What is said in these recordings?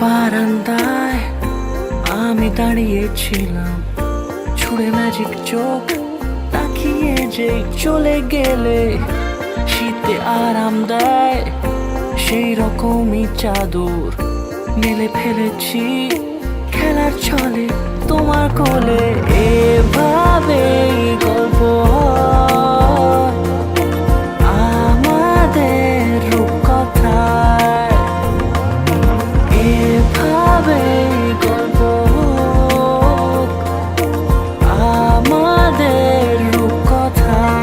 বারান্দায় আমি দাঁড়িয়েছিলাম, ছুড়ে ম্যাজিক চোখ তাকিয়ে যে চলে গেলে শীতে আরাম দেয় সেই রকমই চাদর মেলে ফেলেছি খেলার ছলে তোমার কোলে। এভাবে গল্প হয় আমাদের রূপকথায়, এভাবে গল্প হোক আমাদের রূপকথায়।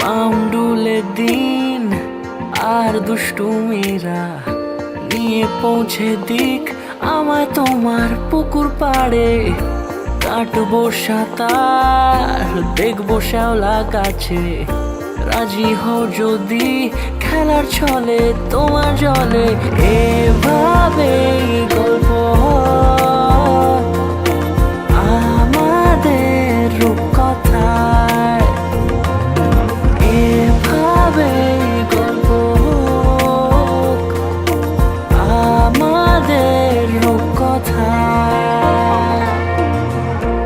পাউন্ডুলে দিন আর দুষ্টুমিরা নিয়ে পৌঁছে দিক আমায় তোমার পুকুর পাড়ে। কাটবো সাঁতার, দেখবো শ্যাওলা গাছে, রাজি হও যদি খেলার ছলে তোমার জলে। এভাবেই গল্প হয়